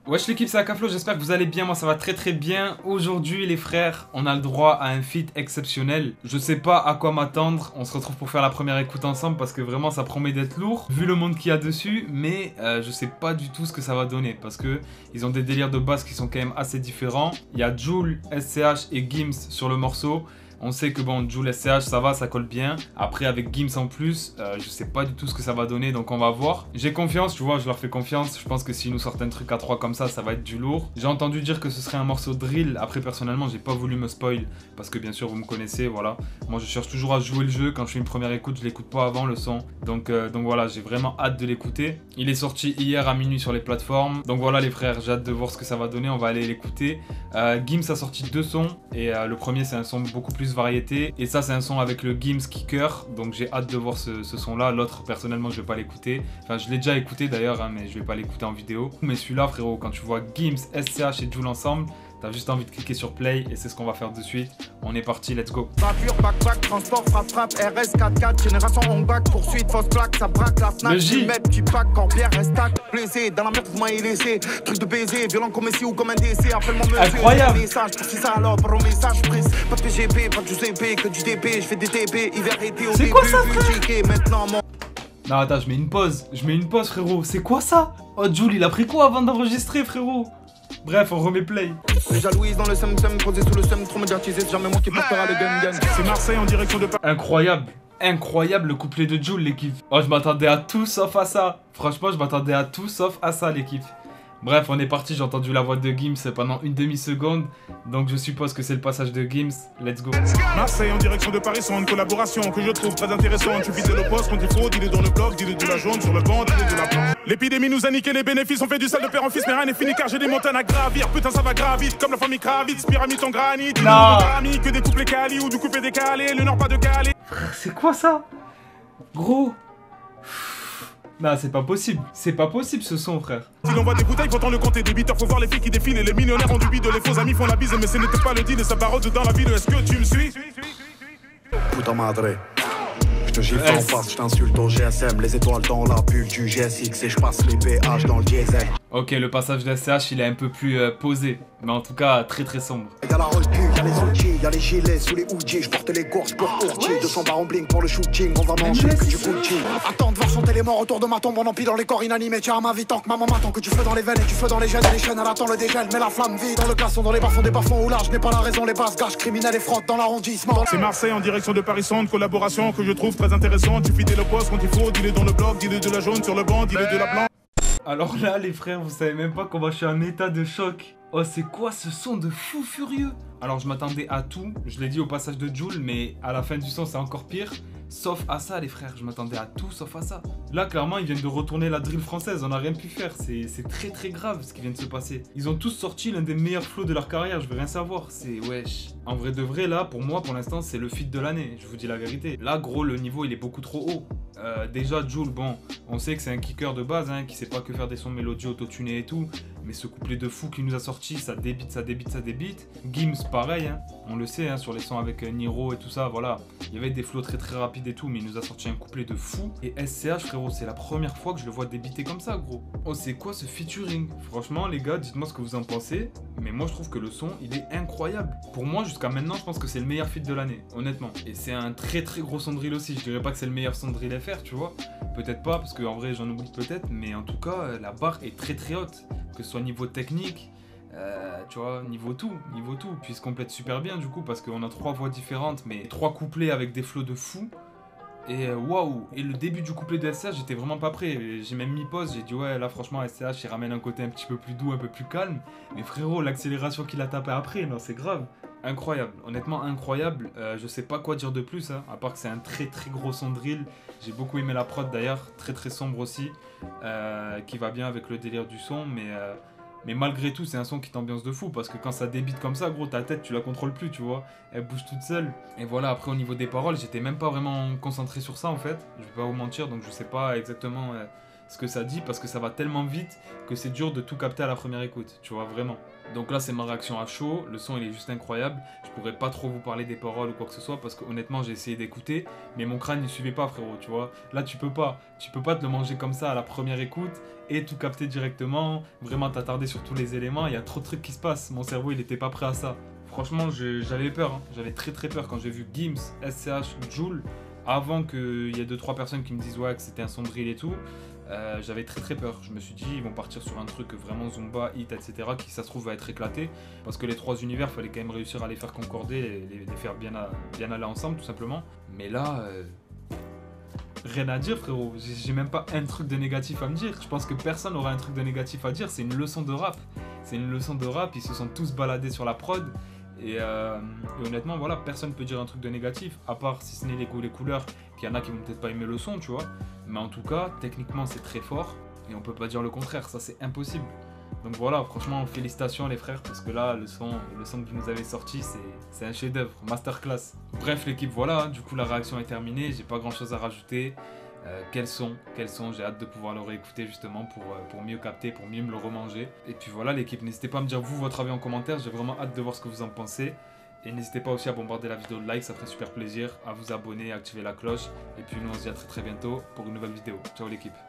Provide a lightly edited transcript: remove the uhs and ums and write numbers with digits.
Wesh l'équipe, c'est Akaflo, j'espère que vous allez bien, moi ça va très bien. Aujourd'hui les frères, on a le droit à un feat exceptionnel. Je sais pas à quoi m'attendre, on se retrouve pour faire la première écoute ensemble parce que vraiment ça promet d'être lourd, vu le monde qu'il y a dessus, mais je sais pas du tout ce que ça va donner parce que ils ont des délires de base qui sont quand même assez différents. Il y a Jul, SCH et Gims sur le morceau. On sait que bon, Jul SCH ça va, ça colle bien. Après avec Gims en plus, je sais pas du tout ce que ça va donner, donc on va voir. J'ai confiance, tu vois, je leur fais confiance. Je pense que s'ils nous sortent un truc à 3 comme ça va être du lourd. J'ai entendu dire que ce serait un morceau drill. Après personnellement, j'ai pas voulu me spoil parce que bien sûr vous me connaissez, voilà. Moi je cherche toujours à jouer le jeu. Quand je fais une première écoute, je l'écoute pas avant le son. Donc voilà, j'ai vraiment hâte de l'écouter. Il est sorti hier à minuit sur les plateformes. Donc voilà les frères, j'ai hâte de voir ce que ça va donner. On va aller l'écouter. Gims a sorti 2 sons et le premier c'est un son beaucoup plus variété et ça c'est un son avec le Gims Kicker, donc j'ai hâte de voir ce son là. L'autre personnellement je vais pas l'écouter, enfin je l'ai déjà écouté d'ailleurs hein, mais je vais pas l'écouter en vidéo. Mais celui-là frérot, quand tu vois Gims, SCH et Jul ensemble, t'as juste envie de cliquer sur play et c'est ce qu'on va faire de suite. On est parti, let's go. Voiture, backpack, transport, frappe, RS 4x4, génération on back, poursuite, fausse plaque, ça braque la Fnac, tu mets, tu pack, quand Pierre reste blessé, dans la merde vous m'avez laissé, truc de baiser, violent comme Messi ou comme un DC, appelle-moi monsieur, incroyable. Message, pour si ça alors, par un message prise, pas de PGP, pas de UCP, que du DP, je fais des TP, hiver été au début, quoi ça, frère? maintenant mon... Non attends, je mets une pause frérot, c'est quoi ça? Oh Jul il a pris quoi avant d'enregistrer frérot? Bref, on remet play. Déjà Louise dans le sem-sem, posé sous le sem, trop médiatisé, c'est jamais moi qui portera le gun-gun. C'est Marseille en direction de Paris. Incroyable. Incroyable le couplet de Jul l'équipe. Oh je m'attendais à tout sauf à ça. Franchement je m'attendais à tout sauf à ça l'équipe. Bref on est parti, j'ai entendu la voix de Gims pendant une demi-seconde. Donc je suppose que c'est le passage de Gims. Let's go. Marseille en direction de Paris sont une collaboration que je trouve très intéressante. Tu vises le poste quand il faut, dis-le dans le blog, dis-le de la jaune sur le banc, dis-le de la blanche. L'épidémie nous a niqué les bénéfices, on fait du sale de père en fils, mais rien n'est fini car j'ai des montagnes à gravir. Putain ça va gravite comme la famille Kravitz, pyramide en granit. Non. Que des couplets Cali ou du coupé décalé, le nord pas de Calais. Frère c'est quoi ça? Gros. Non, c'est pas possible ce son, frère. Si l'on voit des bouteilles, faut le compter. Des beaters, faut voir les filles qui défilent. Et les millionnaires ont du bide, les faux amis font la bise. Mais ce n'était pas le deal, et ça barotte dans la ville. Est-ce que tu me suis? Putain madre. Je te gifle en face, je t'insulte au GSM. Les étoiles dans la bulle du GSX et je passe les péages dans le diesel. Ok, le passage de SCH, il est un peu plus posé. Mais en tout cas, très sombre. Y'a la Rolcu, y'a les outils, y'a les gilets sous les hoodies. Je porte les courses pour Urti, 200 barres en bling pour le shooting. On va manger que du Gucci. Attends de voir chanter les morts autour de ma tombe. On empile dans les corps inanimés. Tiens à ma vie tant que maman m'attend. Que tu feu dans les veines et tu feu dans les gènes. Et les chaînes, elle attend le dégel. Mais la flamme vide dans le glaçon, dans les bas-fonds des bas-fonds où là je n'ai pas la raison. Les basses gâches criminels et frottent dans l'arrondissement. C'est Marseille en direction de Paris Centre, collaboration que je trouve très intéressante. Tu fidèles le poste quand il faut, dis-le dans le blog, dis-le de la jaune sur le banc, dis-le de la blanche. Alors là, les frères, vous savez même pas comment je suis en état de choc. Oh, c'est quoi ce son de fou furieux? Alors, je m'attendais à tout. Je l'ai dit au passage de Jul, mais à la fin du son, c'est encore pire. Sauf à ça, les frères. Je m'attendais à tout sauf à ça. Là, clairement, ils viennent de retourner la drill française. On n'a rien pu faire. C'est très grave ce qui vient de se passer. Ils ont tous sorti l'un des meilleurs flows de leur carrière. Je veux rien savoir. C'est wesh. En vrai de vrai, là, pour moi, pour l'instant, c'est le feat de l'année. Je vous dis la vérité. Là, gros, le niveau, il est beaucoup trop haut. Déjà, Jul, bon, on sait que c'est un kicker de base, hein, qui sait pas que faire des sons mélodieux autotunés et tout. Mais ce couplet de fou qu'il nous a sorti, ça débite. Gims, pareil, hein, on le sait, hein, sur les sons avec Niro et tout ça, voilà. Il y avait des flows très rapides et tout, mais il nous a sorti un couplet de fou. Et SCH, frérot, c'est la première fois que je le vois débiter comme ça, gros. Oh, c'est quoi ce featuring? Franchement, les gars, dites-moi ce que vous en pensez. Mais moi, je trouve que le son, il est incroyable. Pour moi, jusqu'à maintenant, je pense que c'est le meilleur feat de l'année, honnêtement. Et c'est un très gros son drill aussi. Je dirais pas que c'est le meilleur son drill FR, tu vois. Peut-être pas, parce qu'en vrai, j'en oublie peut-être. Mais en tout cas, la barre est très haute. Que ce soit niveau technique, tu vois, niveau tout, puis il se complète super bien du coup parce qu'on a 3 voix différentes mais 3 couplets avec des flows de fou. Et waouh. Et le début du couplet de SCH, j'étais vraiment pas prêt. J'ai même mis pause, j'ai dit ouais là franchement SCH il ramène un côté un petit peu plus doux, un peu plus calme. Mais frérot, l'accélération qu'il a tapé après, non c'est grave. Incroyable, honnêtement incroyable. Je sais pas quoi dire de plus, hein, à part que c'est un très gros son drill. J'ai beaucoup aimé la prod d'ailleurs, très sombre aussi, qui va bien avec le délire du son, mais malgré tout c'est un son qui t'ambiance de fou parce que quand ça débite comme ça, gros, ta tête tu la contrôles plus, tu vois, elle bouge toute seule. Et voilà, après au niveau des paroles, j'étais même pas vraiment concentré sur ça en fait, je vais pas vous mentir, donc je sais pas exactement ce que ça dit parce que ça va tellement vite que c'est dur de tout capter à la première écoute, tu vois, vraiment. Donc là, c'est ma réaction à chaud, le son il est juste incroyable. Je pourrais pas trop vous parler des paroles ou quoi que ce soit parce que honnêtement, j'ai essayé d'écouter, mais mon crâne ne suivait pas, frérot, tu vois. Là, tu peux pas te le manger comme ça à la première écoute et tout capter directement, vraiment t'attarder sur tous les éléments, il y a trop de trucs qui se passent, mon cerveau il était pas prêt à ça. Franchement, j'avais peur, hein. J'avais très peur quand j'ai vu Gims, SCH, Jul, avant qu'il y ait 2-3 personnes qui me disent ouais que c'était un son drill et tout. J'avais très peur. Je me suis dit, ils vont partir sur un truc vraiment Zumba, hit, etc. qui, ça se trouve, va être éclaté. Parce que les 3 univers, fallait quand même réussir à les faire concorder, les faire bien aller ensemble, tout simplement. Mais là, rien à dire, frérot. J'ai même pas un truc de négatif à me dire. Je pense que personne n'aura un truc de négatif à dire. C'est une leçon de rap. C'est une leçon de rap. Ils se sont tous baladés sur la prod. Et honnêtement, voilà, personne peut dire un truc de négatif, à part si ce n'est les goûts, les couleurs, qu'il y en a qui vont peut-être pas aimer le son, tu vois. Mais en tout cas, techniquement, c'est très fort, et on peut pas dire le contraire, ça c'est impossible. Donc voilà, franchement, félicitations les frères, parce que là, le son que vous nous avez sorti, c'est un chef-d'œuvre, masterclass. Bref, l'équipe, voilà, du coup, la réaction est terminée, j'ai pas grand-chose à rajouter. Quel son, j'ai hâte de pouvoir le réécouter justement pour mieux capter, pour mieux me le remanger. Et puis voilà l'équipe, n'hésitez pas à me dire vous votre avis en commentaire, j'ai vraiment hâte de voir ce que vous en pensez. Et n'hésitez pas aussi à bombarder la vidéo de like, ça ferait super plaisir, à vous abonner, à activer la cloche. Et puis nous on se dit à très bientôt pour une nouvelle vidéo. Ciao l'équipe.